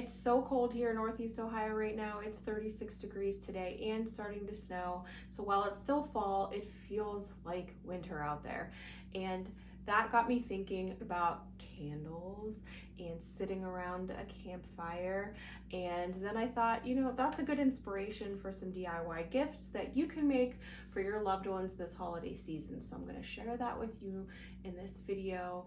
It's so cold here in Northeast Ohio right now. It's 36 degrees today and starting to snow. So while it's still fall, it feels like winter out there. And that got me thinking about candles and sitting around a campfire. And then I thought, you know, that's a good inspiration for some DIY gifts that you can make for your loved ones this holiday season. So I'm going to share that with you in this video.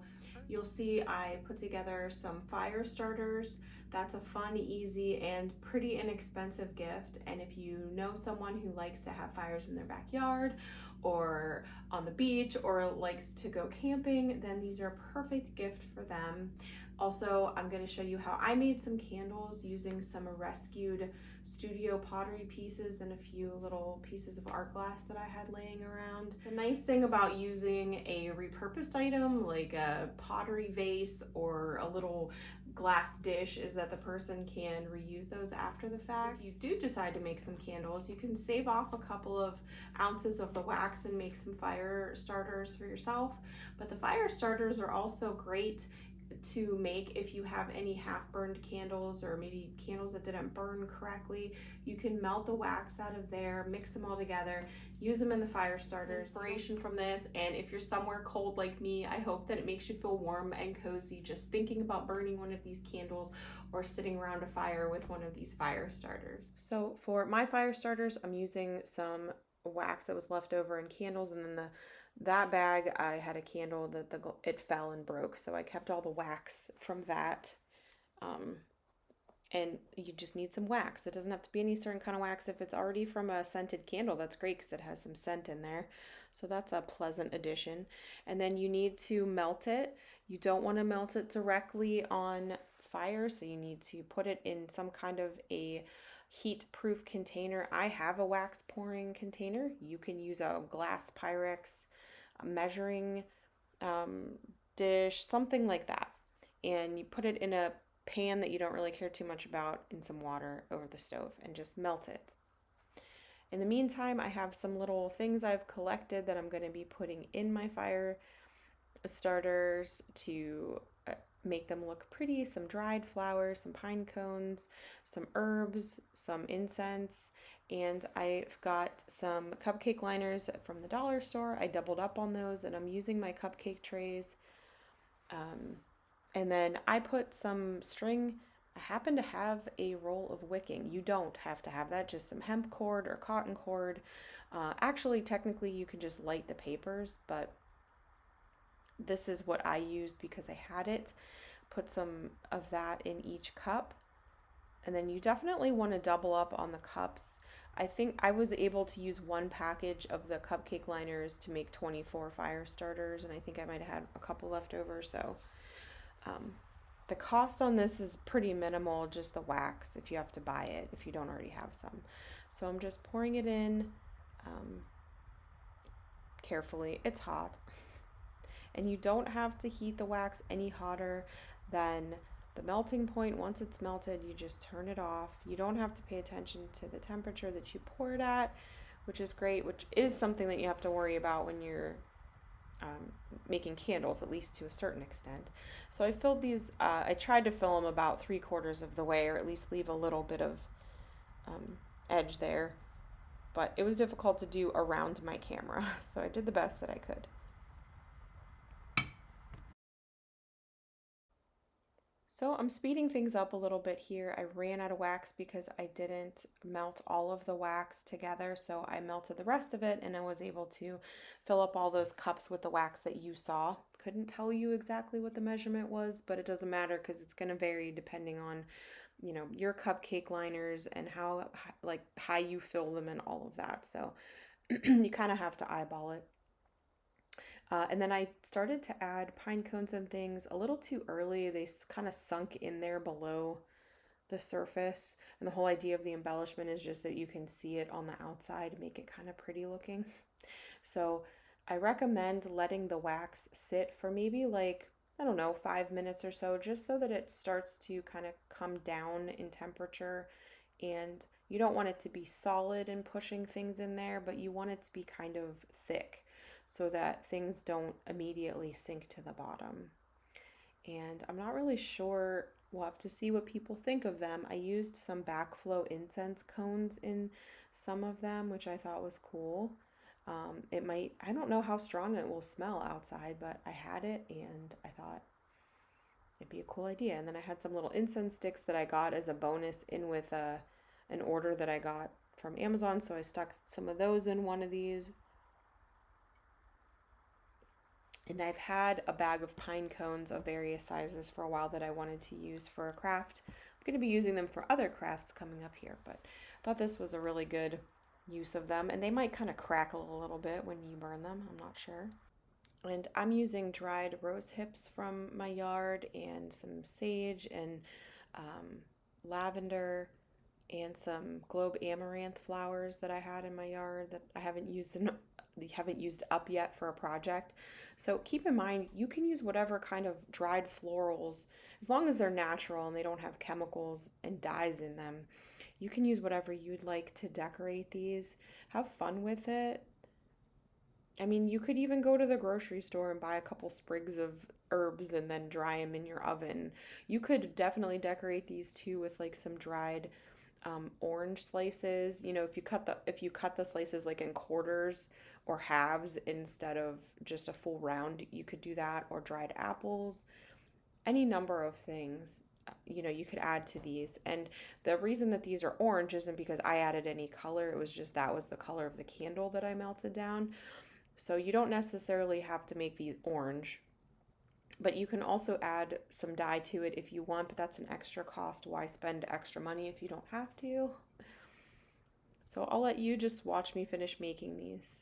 You'll see I put together some fire starters. That's a fun, easy, and pretty inexpensive gift. And if you know someone who likes to have fires in their backyard or on the beach or likes to go camping, then these are a perfect gift for them. Also, I'm going to show you how I made some candles using some rescued studio pottery pieces and a few little pieces of art glass that I had laying around. The nice thing about using a repurposed item like a pottery vase or a little glass dish is that the person can reuse those after the fact. If you do decide to make some candles, you can save off a couple of ounces of the wax and make some fire starters for yourself. But the fire starters are also great to make if you have any half-burned candles or maybe candles that didn't burn correctly. You can melt the wax out of there, mix them all together, use them in the fire starters. Inspiration from this, and if you're somewhere cold like me, I hope that it makes you feel warm and cozy just thinking about burning one of these candles or sitting around a fire with one of these fire starters. So for my fire starters, I'm using some wax that was left over in candles, and then that bag, I had a candle that it fell and broke, so I kept all the wax from that. And you just need some wax. It doesn't have to be any certain kind of wax. If it's already from a scented candle, that's great because it has some scent in there. So that's a pleasant addition. And then you need to melt it. You don't want to melt it directly on fire, so you need to put it in some kind of a heat-proof container. I have a wax pouring container. You can use a glass Pyrex, a measuring dish, something like that. And you put it in a pan that you don't really care too much about in some water over the stove and just melt it. In the meantime, I have some little things I've collected that I'm going to be putting in my fire starters to make them look pretty. Some dried flowers, some pine cones, some herbs, some incense, and I've got some cupcake liners from the dollar store. I doubled up on those and I'm using my cupcake trays. And then I put some string. I happen to have a roll of wicking. You don't have to have that, just some hemp cord or cotton cord. Actually, technically, you can just light the papers, but this is what I used because I had it. Put some of that in each cup. And then you definitely want to double up on the cups. I think I was able to use one package of the cupcake liners to make 24 fire starters, and I think I might have had a couple left over, so the cost on this is pretty minimal, just the wax if you have to buy it, if you don't already have some. So I'm just pouring it in carefully. It's hot. And you don't have to heat the wax any hotter than the melting point. Once it's melted, you just turn it off. You don't have to pay attention to the temperature that you pour it at, which is great, which is something that you have to worry about when you're making candles, at least to a certain extent. So I filled these, I tried to fill them about 3/4 of the way, or at least leave a little bit of edge there, but it was difficult to do around my camera, so I did the best that I could. So I'm speeding things up a little bit here. I ran out of wax because I didn't melt all of the wax together, so I melted the rest of it and I was able to fill up all those cups with the wax that you saw. Couldn't tell you exactly what the measurement was, but it doesn't matter because it's going to vary depending on, you know, your cupcake liners and how like high you fill them and all of that. So you kind of have to eyeball it. And then I started to add pine cones and things a little too early. They kind of sunk in there below the surface. And the whole idea of the embellishment is just that you can see it on the outside, make it kind of pretty looking. So I recommend letting the wax sit for maybe like, I don't know, 5 minutes or so, just so that it starts to kind of come down in temperature. And you don't want it to be solid and pushing things in there, but you want it to be kind of thick, so that things don't immediately sink to the bottom. And I'm not really sure we'll have to see what people think of them. I used some backflow incense cones in some of them, which I thought was cool. It might, I don't know how strong it will smell outside, but I had it and I thought it'd be a cool idea. And then I had some little incense sticks that I got as a bonus in with an order that I got from Amazon. So I stuck some of those in one of these. And I've had a bag of pine cones of various sizes for a while that I wanted to use for a craft. I'm going to be using them for other crafts coming up here, but I thought this was a really good use of them. And they might kind of crackle a little bit when you burn them, I'm not sure. And I'm using dried rose hips from my yard and some sage and lavender and some globe amaranth flowers that I had in my yard that I haven't used up yet for a project. So keep in mind, you can use whatever kind of dried florals, as long as they're natural and they don't have chemicals and dyes in them. You can use whatever you'd like to decorate these. Have fun with it. I mean, you could even go to the grocery store and buy a couple sprigs of herbs and then dry them in your oven. You could definitely decorate these too with like some dried orange slices. You know, if you cut the slices like in quarters or halves instead of just a full round, you could do that. Or dried apples, any number of things. You know, you could add to these. And the reason that these are orange isn't because I added any color. It was just that was the color of the candle that I melted down. So you don't necessarily have to make these orange, but you can also add some dye to it if you want, but that's an extra cost. Why spend extra money if you don't have to? So I'll let you just watch me finish making these.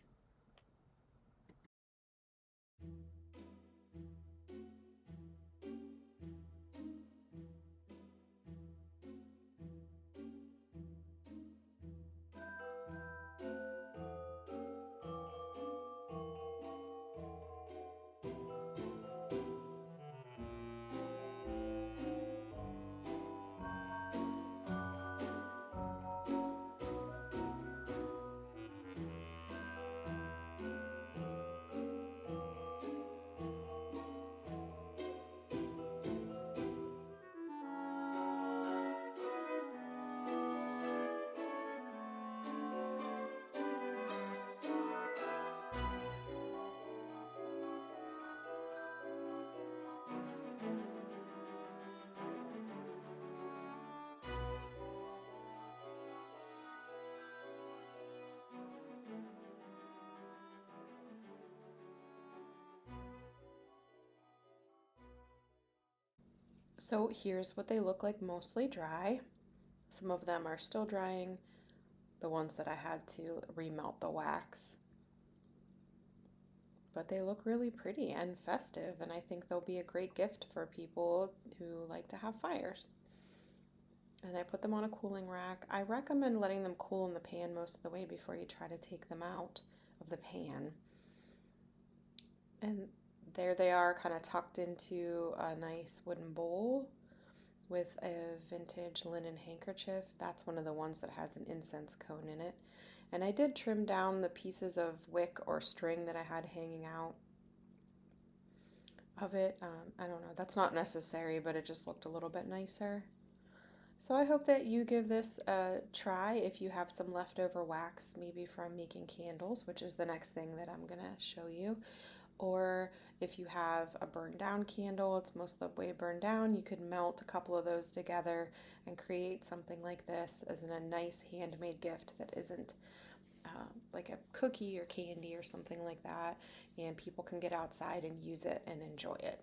So here's what they look like mostly dry. Some of them are still drying, the ones that I had to remelt the wax. But they look really pretty and festive, and I think they'll be a great gift for people who like to have fires. And I put them on a cooling rack. I recommend letting them cool in the pan most of the way before you try to take them out of the pan. And there they are, kind of tucked into a nice wooden bowl with a vintage linen handkerchief. That's one of the ones that has an incense cone in it. And I did trim down the pieces of wick or string that I had hanging out of it. I don't know, that's not necessary, but it just looked a little bit nicer. So I hope that you give this a try if you have some leftover wax, maybe from making candles, which is the next thing that I'm gonna show you. Or if you have a burned down candle, it's most of the way burned down, you could melt a couple of those together and create something like this as a nice handmade gift that isn't like a cookie or candy or something like that, and people can get outside and use it and enjoy it.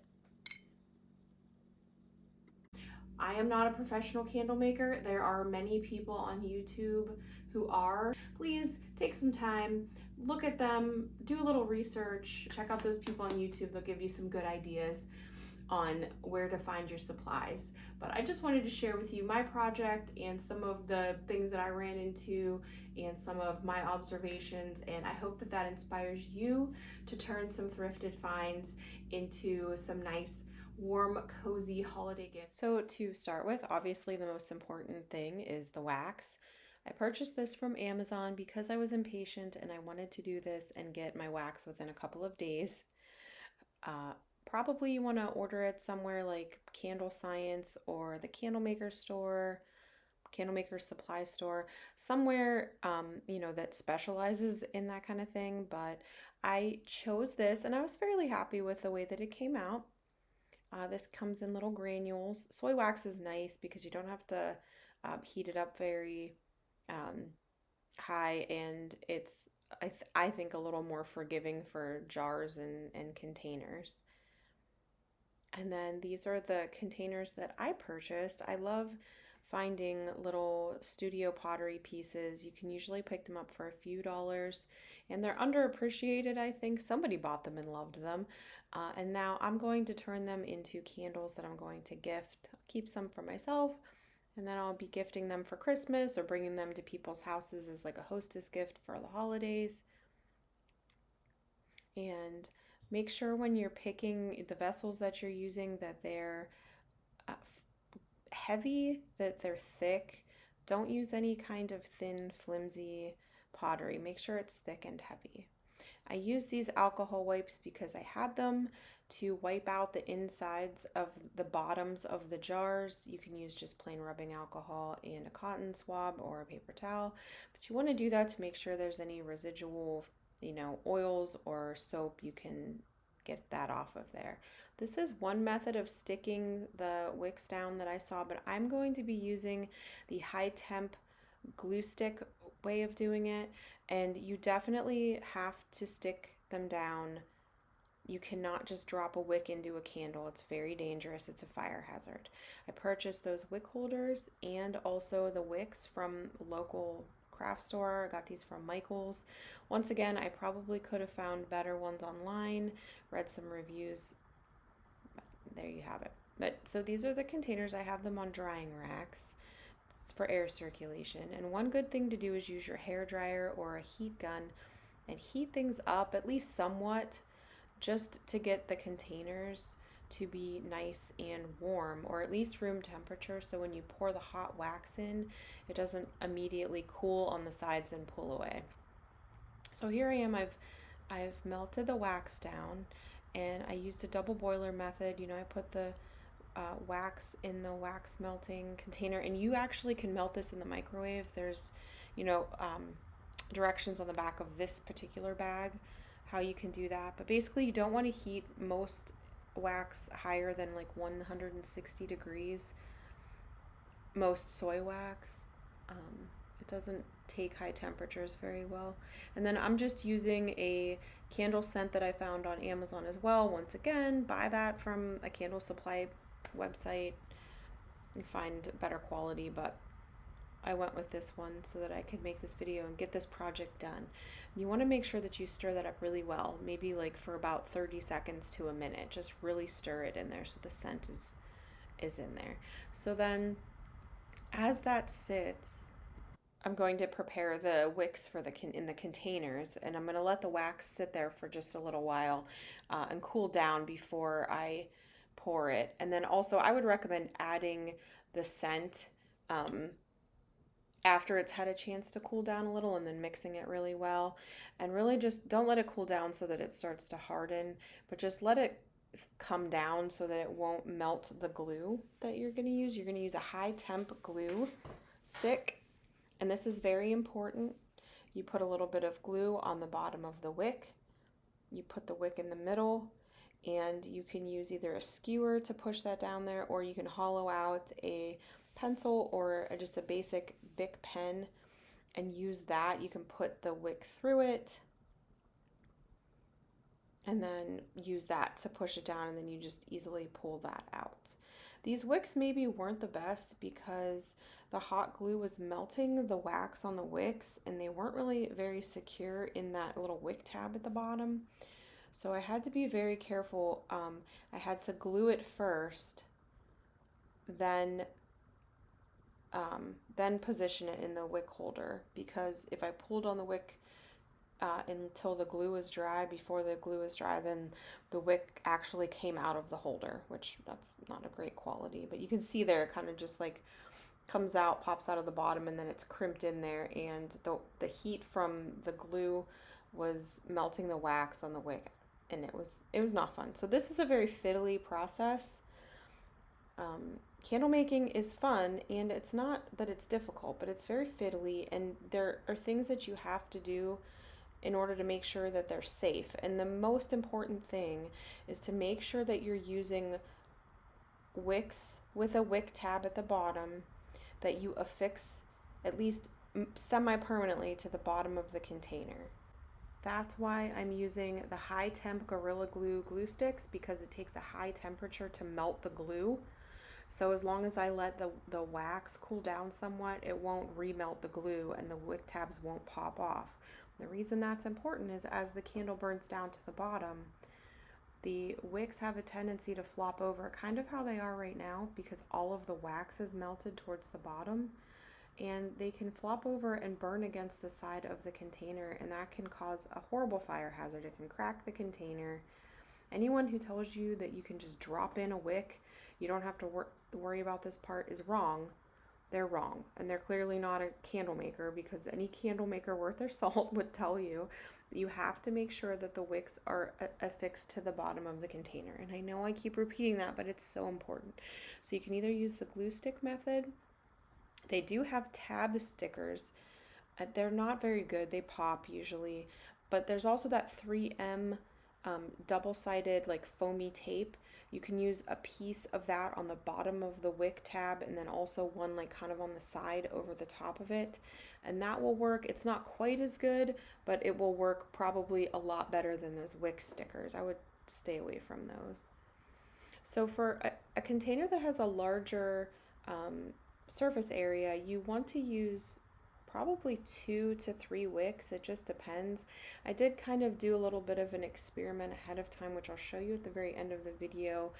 I am not a professional candle maker. There are many people on YouTube who are. Please take some time, look at them, do a little research, check out those people on YouTube. They'll give you some good ideas on where to find your supplies. But I just wanted to share with you my project and some of the things that I ran into and some of my observations, and I hope that that inspires you to turn some thrifted finds into some nice warm, cozy holiday gifts. So to start with, obviously the most important thing is the wax. I purchased this from Amazon because I was impatient and I wanted to do this and get my wax within a couple of days. Probably you want to order it somewhere like Candle Science or the candle maker store, candle maker supply store, somewhere that specializes in that kind of thing. But I chose this and I was fairly happy with the way that it came out. This comes in little granules. Soy wax is nice because you don't have to heat it up very um, high, and it's I think a little more forgiving for jars and containers. And then these are the containers that I purchased. I love finding little studio pottery pieces. You can usually pick them up for a few dollars, and they're underappreciated, I think. Somebody bought them and loved them. And now I'm going to turn them into candles that I'm going to gift. I'll keep some for myself, and then I'll be gifting them for Christmas or bringing them to people's houses as like a hostess gift for the holidays. And make sure when you're picking the vessels that you're using that they're uh, heavy, that they're thick. Don't use any kind of thin, flimsy pottery. Make sure it's thick and heavy. I use these alcohol wipes because I had them to wipe out the insides of the bottoms of the jars. You can use just plain rubbing alcohol and a cotton swab or a paper towel, but you want to do that to make sure there's any residual, oils or soap. You can get that off of there. This is one method of sticking the wicks down that I saw, but I'm going to be using the high temp glue stick way of doing it, and you definitely have to stick them down. You cannot just drop a wick into a candle. It's very dangerous. It's a fire hazard. I purchased those wick holders and also the wicks from local craft store. I got these from Michael's. Once again, I probably could have found better ones online, read some reviews. There you have it. But so these are the containers. I have them on drying racks. It's for air circulation. And one good thing to do is use your hair dryer or a heat gun and heat things up at least somewhat, just to get the containers to be nice and warm, or at least room temperature, so when you pour the hot wax in, it doesn't immediately cool on the sides and pull away. So here I am, I've melted the wax down, and I used a double boiler method. I put the wax in the wax melting container, and you actually can melt this in the microwave. There's directions on the back of this particular bag how you can do that, but basically you don't want to heat most wax higher than like 160 degrees, most soy wax. It doesn't take high temperatures very well. And then I'm just using a candle scent that I found on Amazon as well. Once again, buy that from a candle supply website. You find better quality, but I went with this one so that I could make this video and get this project done. You want to make sure that you stir that up really well, maybe like for about 30 seconds to a minute. Just really stir it in there so the scent is in there. So then as that sits, I'm going to prepare the wicks for in the containers, and I'm going to let the wax sit there for just a little while and cool down before I pour it. And then also I would recommend adding the scent after it's had a chance to cool down a little, and then mixing it really well. And really just don't let it cool down so that it starts to harden, but just let it come down so that it won't melt the glue that you're going to use. You're going to use a high temp glue stick, and this is very important. You put a little bit of glue on the bottom of the wick. You put the wick in the middle, and you can use either a skewer to push that down there, or you can hollow out a pencil or just a basic Bic pen and use that. You can put the wick through it and then use that to push it down, and then you just easily pull that out. These wicks maybe weren't the best because the hot glue was melting the wax on the wicks, and they weren't really very secure in that little wick tab at the bottom. So I had to be very careful. I had to glue it first, then position it in the wick holder, because if I pulled on the wick until the glue was dry, before the glue was dry, then the wick actually came out of the holder, which that's not a great quality. But you can see there, it kind of just like comes out, pops out of the bottom, and then it's crimped in there, and the heat from the glue was melting the wax on the wick, and it was not fun. So this is a very fiddly process. Candle making is fun, and it's not that it's difficult, but it's very fiddly, and there are things that you have to do in order to make sure that they're safe. And the most important thing is to make sure that you're using wicks with a wick tab at the bottom that you affix at least semi-permanently to the bottom of the container. That's why I'm using the high temp Gorilla Glue sticks, because it takes a high temperature to melt the glue. So as long as I let the wax cool down somewhat, it won't remelt the glue and the wick tabs won't pop off. The reason that's important is as the candle burns down to the bottom, the wicks have a tendency to flop over, kind of how they are right now, because all of the wax is melted towards the bottom, and they can flop over and burn against the side of the container, and that can cause a horrible fire hazard. It can crack the container. Anyone who tells you that you can just drop in a wick, you don't have to worry about this part, is wrong. They're wrong, and they're clearly not a candle maker, because any candle maker worth their salt would tell you you have to make sure that the wicks are affixed to the bottom of the container. And I know I keep repeating that, but it's so important. So you can either use the glue stick method. They do have tab stickers. They're not very good. They pop usually, but there's also that 3M double-sided like foamy tape. You can use a piece of that on the bottom of the wick tab, and then also one like kind of on the side over the top of it, and that will work. It's not quite as good, but it will work probably a lot better than those wick stickers. I would stay away from those. So for a container that has a larger surface area, you want to use probably 2 to 3 wicks. It just depends. I did kind of do a little bit of an experiment ahead of time, which I'll show you at the very end of the video,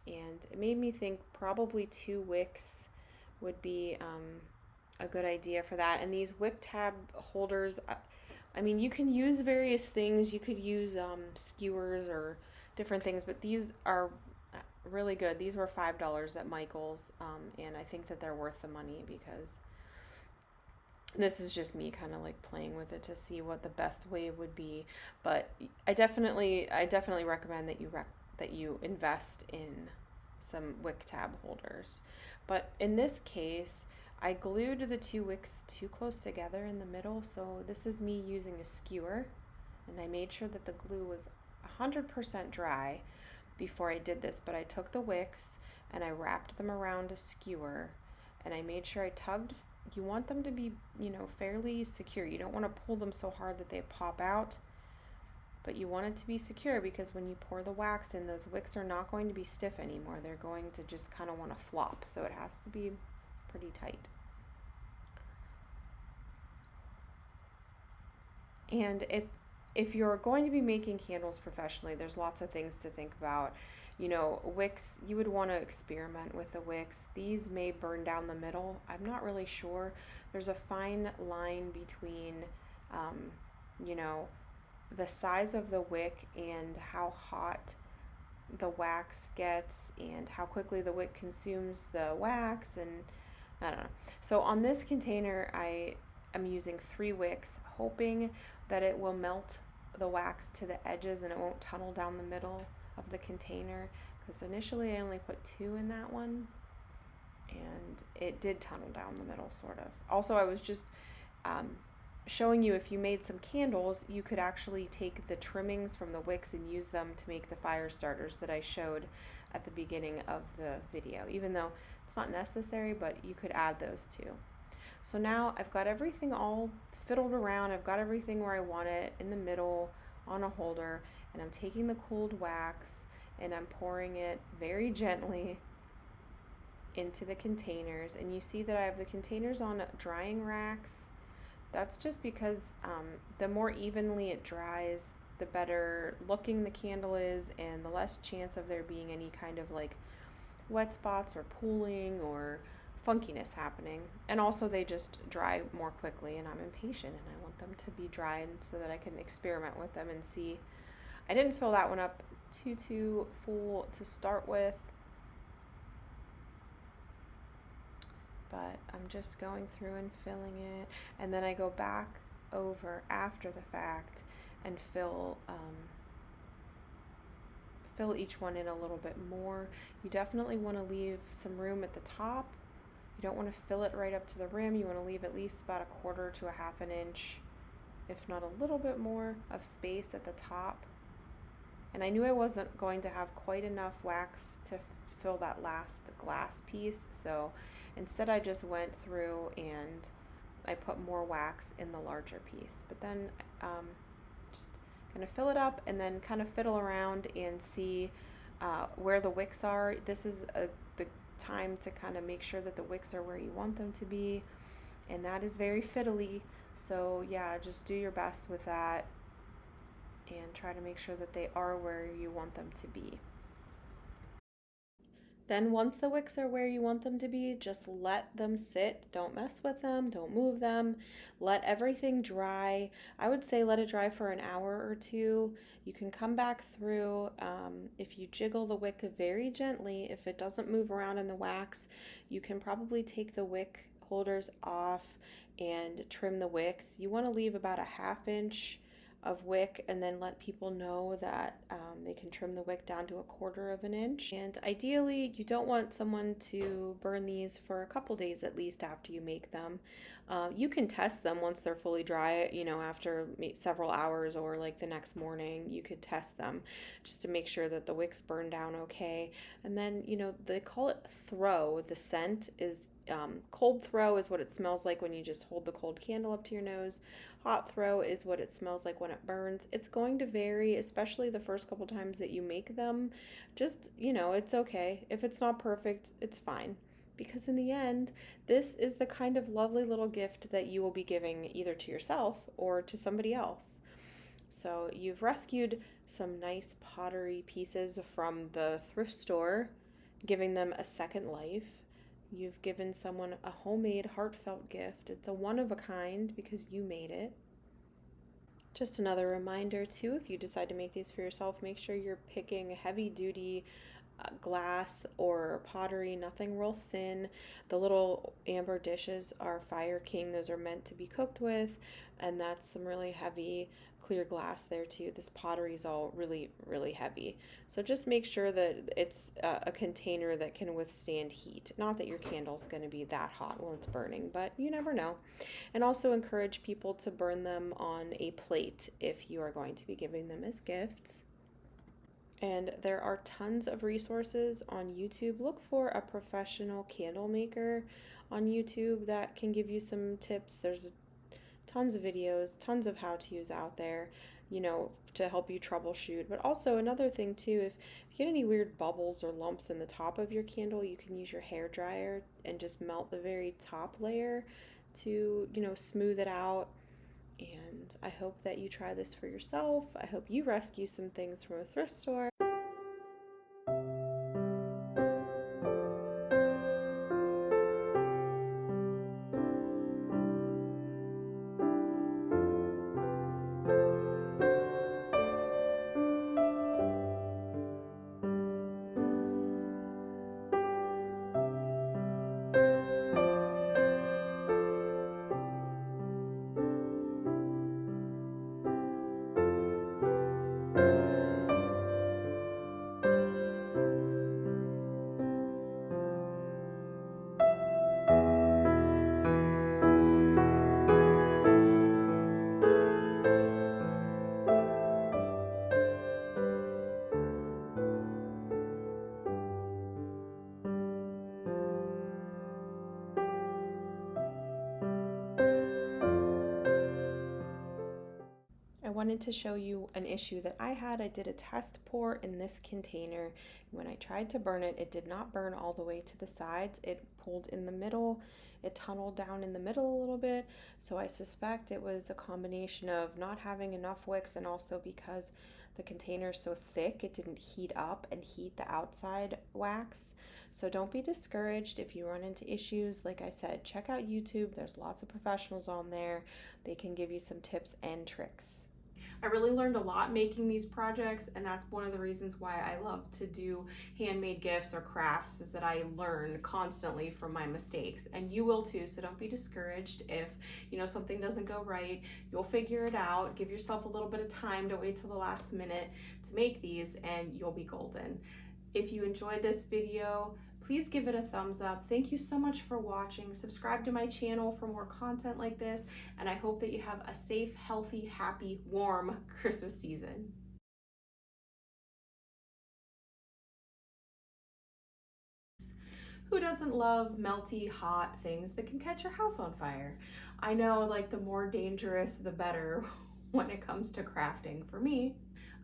and it made me think probably 2 wicks would be a good idea for that. And these wick tab holders, I mean, you can use various things. You could use skewers or different things, but these are really good. These were $5 at Michael's, and I think that they're worth the money, because this is just me kind of like playing with it to see what the best way would be. But I definitely recommend that you invest in some wick tab holders. But in this case, I glued the 2 wicks too close together in the middle, so this is me using a skewer, and I made sure that the glue was 100% dry before I did this. But I took the wicks and I wrapped them around a skewer, and I made sure I tugged. You want them to be, fairly secure. You don't want to pull them so hard that they pop out, but you want it to be secure, because when you pour the wax in, those wicks are not going to be stiff anymore. They're going to just kind of want to flop, so it has to be pretty tight. And if you're going to be making candles professionally, there's lots of things to think about. Wicks, you would want to experiment with the wicks. These may burn down the middle. I'm not really sure. There's a fine line between, the size of the wick and how hot the wax gets, and how quickly the wick consumes the wax, and I don't know. So on this container, I am using 3 wicks, hoping that it will melt the wax to the edges and it won't tunnel down the middle of the container, because initially I only put 2 in that one, and it did tunnel down the middle, sort of. Also, I was just showing you, if you made some candles, you could actually take the trimmings from the wicks and use them to make the fire starters that I showed at the beginning of the video, even though it's not necessary, but you could add those too. So now I've got everything all fiddled around. I've got everything where I want it, in the middle on a holder, and I'm taking the cooled wax and I'm pouring it very gently into the containers. And you see that I have the containers on drying racks. That's just because the more evenly it dries, the better looking the candle is, and the less chance of there being any kind of like wet spots or pooling or funkiness happening. And also they just dry more quickly, and I'm impatient and I want them to be dry, and so that I can experiment with them and see. I didn't fill that one up too full to start with, but I'm just going through and filling it, and then I go back over after the fact and fill fill each one in a little bit more. You definitely want to leave some room at the top. You don't want to fill it right up to the rim. You want to leave at least about 1/4 to 1/2 inch, if not a little bit more, of space at the top. And I knew I wasn't going to have quite enough wax to fill that last glass piece, so instead I just went through and I put more wax in the larger piece. But then just kind of fill it up and then kind of fiddle around and see where the wicks are. This is the time to kind of make sure that the wicks are where you want them to be, and that is very fiddly. So yeah, just do your best with that and try to make sure that they are where you want them to be. Then once the wicks are where you want them to be, just let them sit. Don't mess with them, don't move them. Let everything dry. I would say let it dry for an hour or two. You can come back through. If you jiggle the wick very gently, if it doesn't move around in the wax, you can probably take the wick holders off and trim the wicks. You want to leave about 1/2 inch of wick and then let people know that they can trim the wick down to 1/4 inch. And ideally, you don't want someone to burn these for a couple days at least after you make them. You can test them once they're fully dry, you know, after several hours or like the next morning. You could test them just to make sure that the wicks burn down okay. And then, you know, they call it throw. The scent is cold throw is what it smells like when you just hold the cold candle up to your nose. Hot throw is what it smells like when it burns. It's going to vary, especially the first couple times that you make them. Just, you know, it's okay. If it's not perfect, it's fine. Because in the end, this is the kind of lovely little gift that you will be giving either to yourself or to somebody else. So you've rescued some nice pottery pieces from the thrift store, giving them a second life. You've given someone a homemade, heartfelt gift. It's a one of a kind because you made it. Just another reminder too, if you decide to make these for yourself, make sure you're picking heavy duty glass or pottery, nothing real thin. The little amber dishes are Fire King. Those are meant to be cooked with, and that's some really heavy clear glass there too. This pottery is all really, really heavy. So just make sure that it's a container that can withstand heat. Not that your candle's going to be that hot while it's burning, but you never know. And also encourage people to burn them on a plate if you are going to be giving them as gifts. And there are tons of resources on YouTube. Look for a professional candle maker on YouTube that can give you some tips. There's tons of videos, tons of how-tos out there, you know, to help you troubleshoot. But also another thing too, if you get any weird bubbles or lumps in the top of your candle, you can use your hair dryer and just melt the very top layer to, you know, smooth it out. And I hope that you try this for yourself. I hope you rescue some things from a thrift store. I wanted to show you an issue that I had. I did a test pour in this container. When I tried to burn it, it did not burn all the way to the sides. It pulled in the middle. It tunneled down in the middle a little bit. So I suspect it was a combination of not having enough wicks and also because the container is so thick, it didn't heat up and heat the outside wax. So don't be discouraged if you run into issues. Like I said, check out YouTube. There's lots of professionals on there. They can give you some tips and tricks. I really learned a lot making these projects, and that's one of the reasons why I love to do handmade gifts or crafts, is that I learn constantly from my mistakes, and you will too. So don't be discouraged if something doesn't go right. You'll figure it out. Give yourself a little bit of time. Don't wait till the last minute to make these, and you'll be golden. If you enjoyed this video, please give it a thumbs up. Thank you so much for watching. Subscribe to my channel for more content like this, and I hope that you have a safe, healthy, happy, warm Christmas season. Who doesn't love melty, hot things that can catch your house on fire? I know, like, the more dangerous, the better when it comes to crafting for me.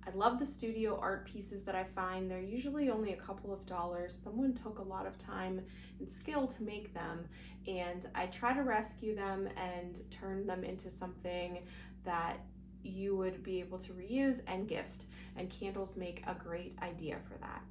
I love the studio art pieces that I find. They're usually only a couple of dollars. Someone took a lot of time and skill to make them, and I try to rescue them and turn them into something that you would be able to reuse and gift, and candles make a great idea for that.